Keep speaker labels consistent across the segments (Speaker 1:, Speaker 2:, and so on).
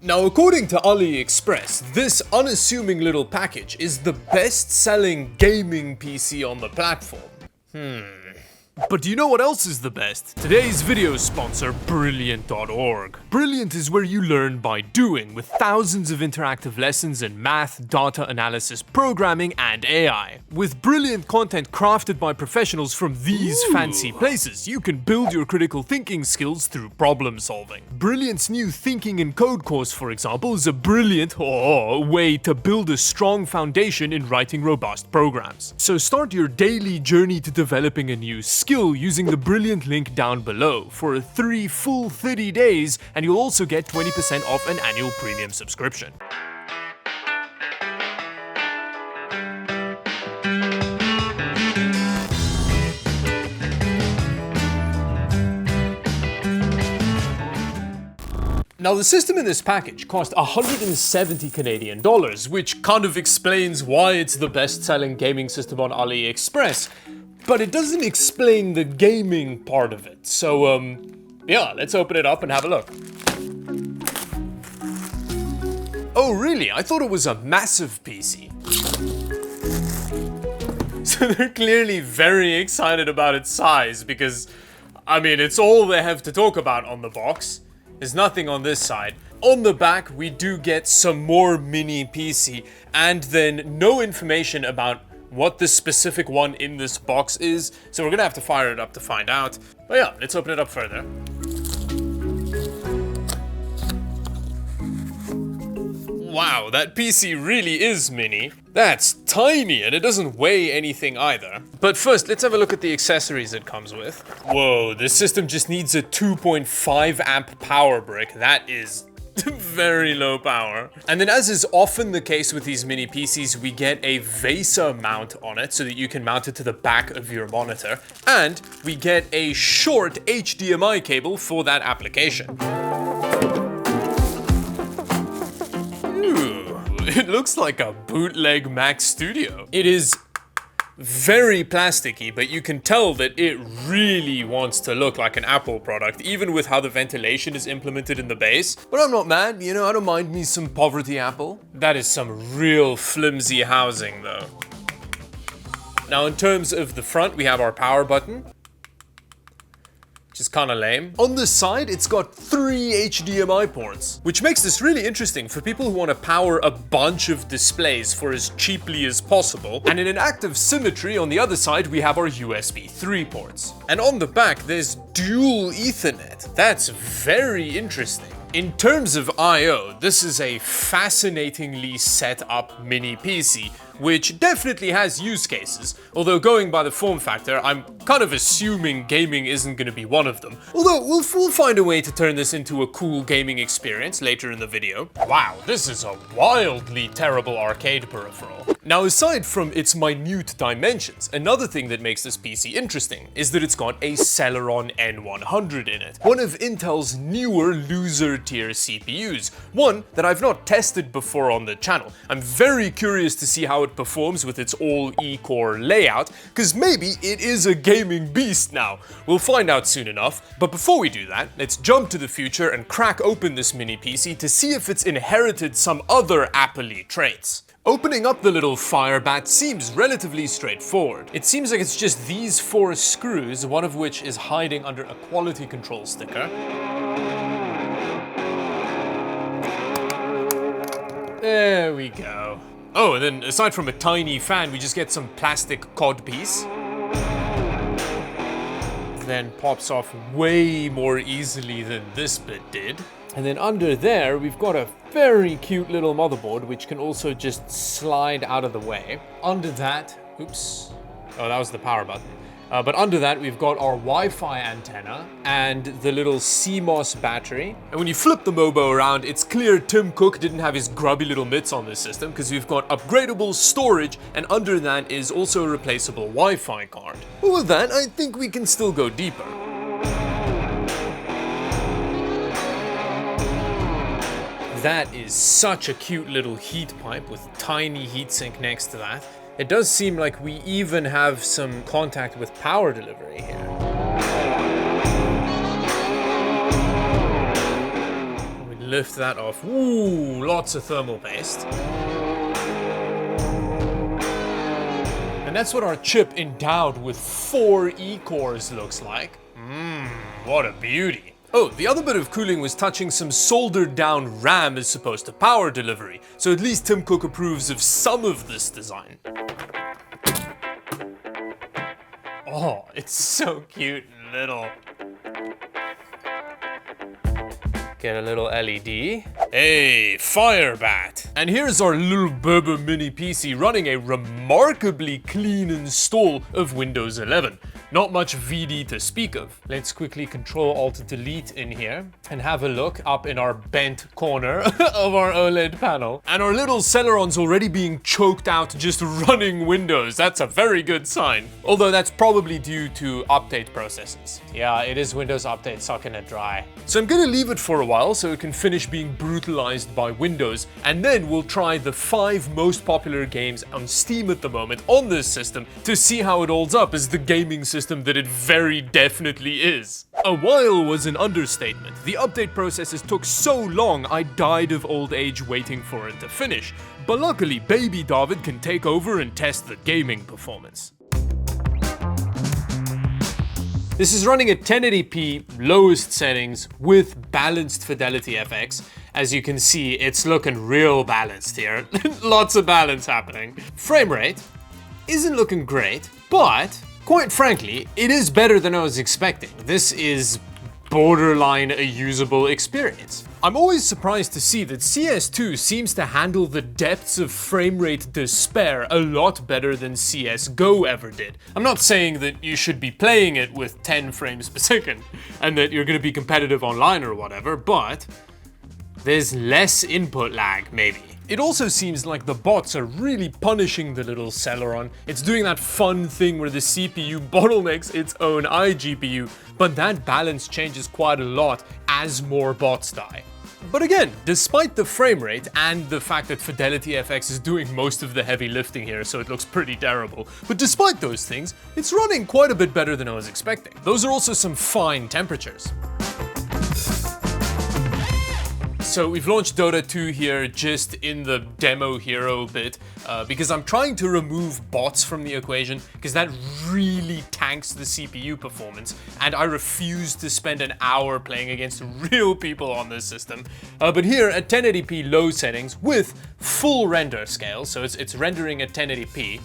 Speaker 1: Now, according to Aliexpress, this unassuming little package is the best-selling gaming PC on the platform. But do you know what else is the best? Today's video sponsor, Brilliant.org. Brilliant is where you learn by doing, with thousands of interactive lessons in math, data analysis, programming, and AI. With brilliant content crafted by professionals from these fancy places, you can build your critical thinking skills through problem solving. Brilliant's new Thinking in Code course, for example, is a brilliant way to build a strong foundation in writing robust programs. So start your daily journey to developing a new skill using the Brilliant link down below for 3 full 30 days, and you'll also get 20% off an annual premium subscription. Now, the system in this package cost 170 Canadian dollars, which kind of explains why it's the best-selling gaming system on AliExpress. But it doesn't explain the gaming part of it. So, yeah, let's open it up and have a look. Oh, really? I thought it was a massive PC. So they're clearly very excited about its size because, I mean, it's all they have to talk about on the box. There's nothing on this side. On the back, we do get some more mini PC and then no information about what the specific one in this box is, so we're gonna have to fire it up to find out. But yeah, let's open it up further. Wow, that PC really is mini. That's tiny, and it doesn't weigh anything either. But first, let's have a look at the accessories it comes with. Whoa, this system just needs a 2.5 amp power brick. That is very low power. And then, as is often the case with these mini PCs, we get a VESA mount on it so that you can mount it to the back of your monitor. And we get a short HDMI cable for that application. Ooh, it looks like a bootleg Mac Studio. It is very plasticky, but you can tell that it really wants to look like an Apple product, even with how the ventilation is implemented in the base. But I'm not mad, you know, I don't mind me some poverty Apple. That is some real flimsy housing though. Now, in terms of the front, we have our power button, which is kind of lame. On the side, it's got 3 HDMI ports, which makes this really interesting for people who want to power a bunch of displays for as cheaply as possible. And in an act of symmetry, on the other side, we have our USB 3 ports. And on the back, there's dual Ethernet. That's very interesting. In terms of I/O, this is a fascinatingly set up mini PC, which definitely has use cases, although going by the form factor, I'm kind of assuming gaming isn't going to be one of them. Although we'll find a way to turn this into a cool gaming experience later in the video. Wow, this is a wildly terrible arcade peripheral. Now, aside from its minute dimensions, another thing that makes this PC interesting is that it's got a Celeron N100 in it, one of Intel's newer loser tier CPUs, one that I've not tested before on the channel. I'm very curious to see how it performs with its all E-core layout, because maybe it is a gaming beast now. We'll find out soon enough, but before we do that, let's jump to the future and crack open this mini PC to see if it's inherited some other Apple-y traits. Opening up the little fire bat seems relatively straightforward. It seems like it's just these 4 screws, one of which is hiding under a quality control sticker. There we go. Oh, and then aside from a tiny fan, we just get some plastic codpiece. Then pops off way more easily than this bit did. And then under there, we've got a very cute little motherboard, which can also just slide out of the way. Under that, oops. Oh, that was the power button. But under that, we've got our Wi-Fi antenna and the little CMOS battery. And when you flip the Mobo around, it's clear Tim Cook didn't have his grubby little mitts on this system, because we've got upgradable storage, and under that is also a replaceable Wi-Fi card. But with that, I think we can still go deeper. That is such a cute little heat pipe with tiny heatsink next to that. It does seem like we even have some contact with power delivery here. We lift that off. Ooh, lots of thermal paste. And that's what our chip endowed with 4 E-cores looks like. What a beauty. Oh, the other bit of cooling was touching some soldered down RAM as opposed to power delivery, so at least Tim Cook approves of some of this design. Oh, it's so cute and little. Get a little LED. Hey, Firebat! And here's our little Berber mini PC running a remarkably clean install of Windows 11. Not much VD to speak of. Let's quickly Control-Alt-Delete in here and have a look up in our bent corner of our OLED panel. And our little Celeron's already being choked out just running Windows. That's a very good sign. Although that's probably due to update processes. Yeah, it is Windows Update sucking it dry. So I'm gonna leave it for a while so it can finish being brutalized by Windows, and then we'll try the 5 most popular games on Steam at the moment on this system to see how it holds up as the gaming system that it very definitely is. A while was an understatement. The update processes took so long I died of old age waiting for it to finish, but luckily baby Dawid can take over and test the gaming performance. This is running at 1080p, lowest settings, with balanced fidelity FX. As you can see, it's looking real balanced here. Lots of balance happening. Frame rate isn't looking great, but quite frankly, it is better than I was expecting. This is borderline a usable experience. I'm always surprised to see that CS2 seems to handle the depths of frame rate despair a lot better than CSGO ever did. I'm not saying that you should be playing it with 10 frames per second and that you're going to be competitive online or whatever, but there's less input lag, maybe. It also seems like the bots are really punishing the little Celeron. It's doing that fun thing where the CPU bottlenecks its own iGPU, but that balance changes quite a lot as more bots die. But again, despite the frame rate and the fact that Fidelity FX is doing most of the heavy lifting here, so it looks pretty terrible, but despite those things, it's running quite a bit better than I was expecting. Those are also some fine temperatures. So we've launched Dota 2 here just in the demo hero bit because I'm trying to remove bots from the equation because that really tanks the CPU performance, and I refuse to spend an hour playing against real people on this system. But here at 1080p low settings with full render scale, so it's rendering at 1080p,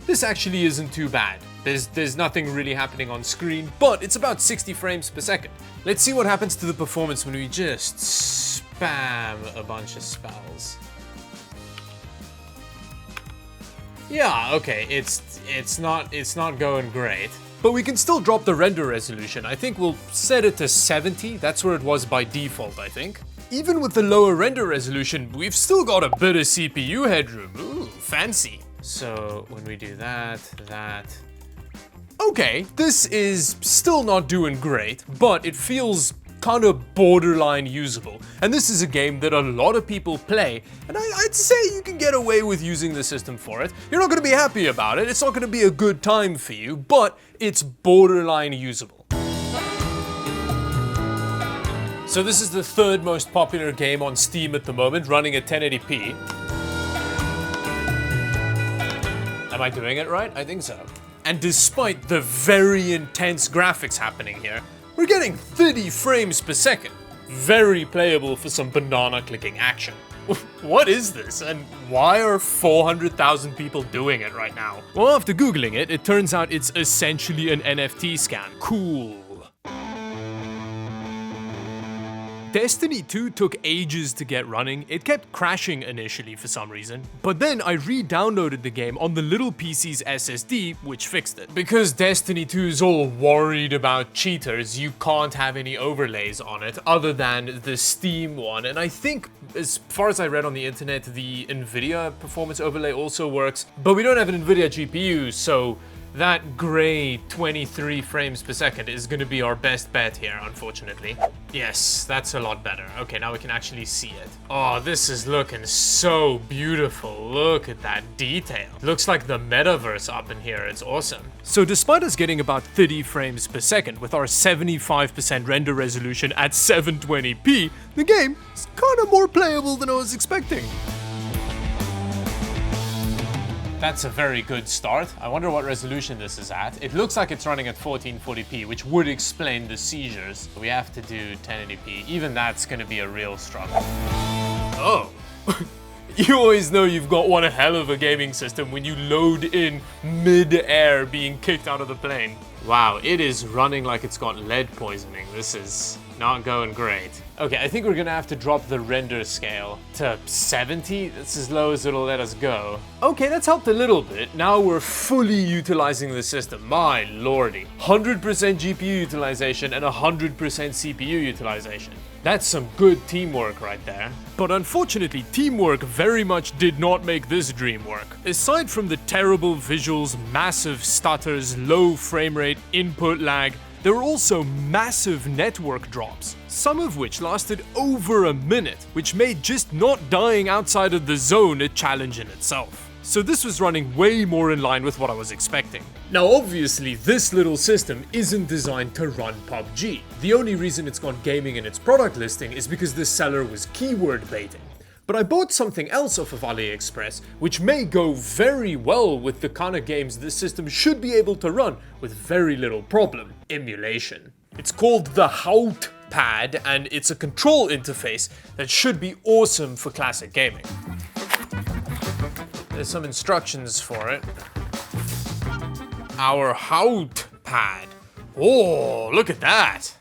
Speaker 1: this actually isn't too bad. There's nothing really happening on screen, but it's about 60 frames per second. Let's see what happens to the performance when we just spam a bunch of spells. Yeah, okay, it's not going great, but we can still drop the render resolution. I think we'll set it to 70. That's where it was by default, I think. Even with the lower render resolution, we've still got a bit of CPU headroom. Ooh, fancy. So when we do that. Okay, this is still not doing great, but it feels kind of borderline usable. And this is a game that a lot of people play, and I'd say you can get away with using the system for it. You're not going to be happy about it, it's not going to be a good time for you, but it's borderline usable. So this is the 3rd most popular game on Steam at the moment, running at 1080p. Am I doing it right? I think so. And despite the very intense graphics happening here, we're getting 30 frames per second. Very playable for some banana clicking action. What is this, and why are 400,000 people doing it right now? Well, after googling it, it turns out it's essentially an NFT scam. Cool. Destiny 2 took ages to get running. It kept crashing initially for some reason, but then I re-downloaded the game on the little PC's SSD, which fixed it. Because Destiny 2 is all worried about cheaters, you can't have any overlays on it other than the Steam one, and I think, as far as I read on the internet, the Nvidia performance overlay also works, but we don't have an Nvidia GPU, so That gray 23 frames per second is going to be our best bet here, unfortunately. Yes, that's a lot better. Okay, now we can actually see it. Oh, this is looking so beautiful. Look at that detail. Looks like the metaverse up in here. It's awesome. So despite us getting about 30 frames per second with our 75% render resolution at 720p, the game is kind of more playable than I was expecting. That's a very good start. I wonder what resolution this is at. It looks like it's running at 1440p, which would explain the seizures. We have to do 1080p. Even that's gonna be a real struggle. Oh. You always know you've got one hell of a gaming system when you load in mid-air being kicked out of the plane. Wow, it is running like it's got lead poisoning. This is not going great. Okay, I think we're gonna have to drop the render scale to 70. That's as low as it'll let us go. Okay, that's helped a little bit. Now we're fully utilizing the system. My lordy. 100% GPU utilization and 100% CPU utilization. That's some good teamwork right there. But unfortunately, teamwork very much did not make this dream work. Aside from the terrible visuals, massive stutters, low frame rate, input lag, there were also massive network drops, some of which lasted over a minute, which made just not dying outside of the zone a challenge in itself. So this was running way more in line with what I was expecting. Now obviously this little system isn't designed to run PUBG. The only reason it's got gaming in its product listing is because the seller was keyword baiting. But I bought something else off of Aliexpress, which may go very well with the kind of games this system should be able to run with very little problem: emulation. It's called the Hout Pad, and it's a control interface that should be awesome for classic gaming. There's some instructions for it. Our Hout Pad. Oh, look at that!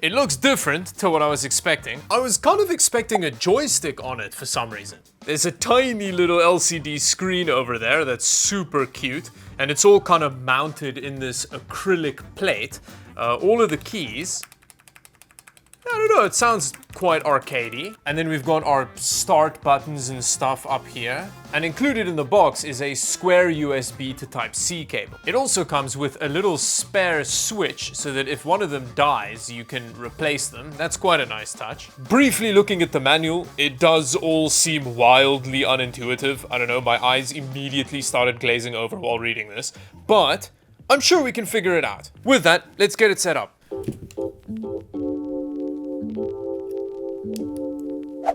Speaker 1: It looks different to what I was expecting. I was kind of expecting a joystick on it for some reason. There's a tiny little LCD screen over there that's super cute, and it's all kind of mounted in this acrylic plate. All of the keys, I don't know, it sounds quite arcadey. And then we've got our start buttons and stuff up here. And included in the box is a square USB to Type-C cable. It also comes with a little spare switch so that if one of them dies, you can replace them. That's quite a nice touch. Briefly looking at the manual, it does all seem wildly unintuitive. I don't know, my eyes immediately started glazing over while reading this, but I'm sure we can figure it out. With that, let's get it set up.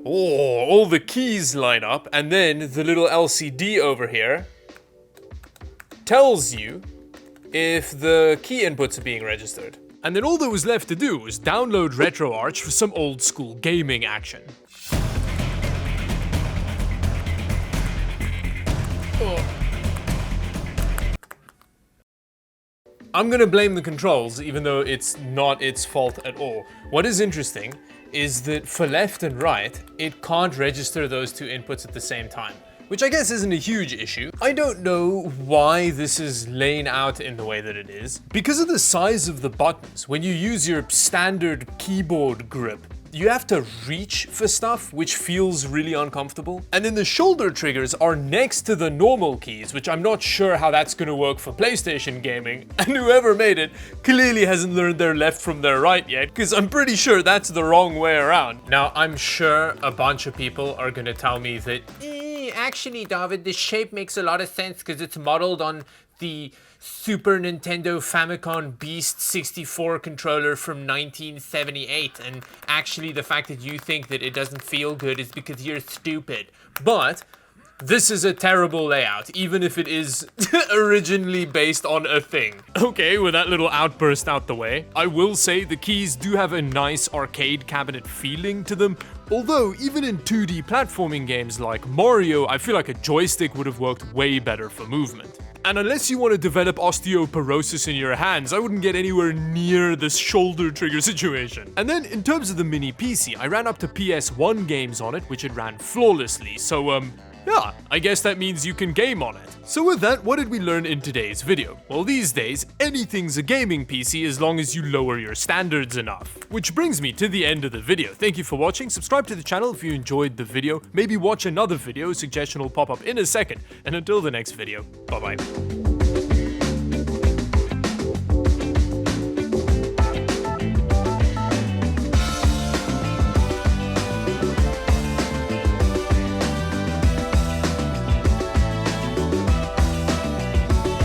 Speaker 1: Oh, all the keys line up, and then the little LCD over here tells you if the key inputs are being registered. And then all that was left to do was download RetroArch for some old school gaming action. Oh. I'm gonna blame the controls, even though it's not its fault at all. What is interesting is that for left and right, it can't register those two inputs at the same time, which I guess isn't a huge issue. I don't know why this is laying out in the way that it is. Because of the size of the buttons, when you use your standard keyboard grip, you have to reach for stuff, which feels really uncomfortable. And then the shoulder triggers are next to the normal keys, which I'm not sure how that's gonna work for PlayStation gaming. And whoever made it clearly hasn't learned their left from their right yet, because I'm pretty sure that's the wrong way around. Now, I'm sure a bunch of people are gonna tell me that, actually, David, this shape makes a lot of sense because it's modeled on the Super Nintendo Famicom Beast 64 controller from 1978, and actually the fact that you think that it doesn't feel good is because you're stupid. But this is a terrible layout, even if it is originally based on a thing. Okay, with that little outburst out the way, I will say the keys do have a nice arcade cabinet feeling to them, although even in 2D platforming games like Mario, I feel like a joystick would have worked way better for movement. And unless you want to develop osteoporosis in your hands, I wouldn't get anywhere near this shoulder trigger situation. And then in terms of the mini PC, I ran up to PS1 games on it, which it ran flawlessly, so Yeah, I guess that means you can game on it. So with that, what did we learn in today's video? Well, these days, anything's a gaming PC as long as you lower your standards enough. Which brings me to the end of the video. Thank you for watching. Subscribe to the channel if you enjoyed the video. Maybe watch another video. Suggestion will pop up in a second. And until the next video, bye bye.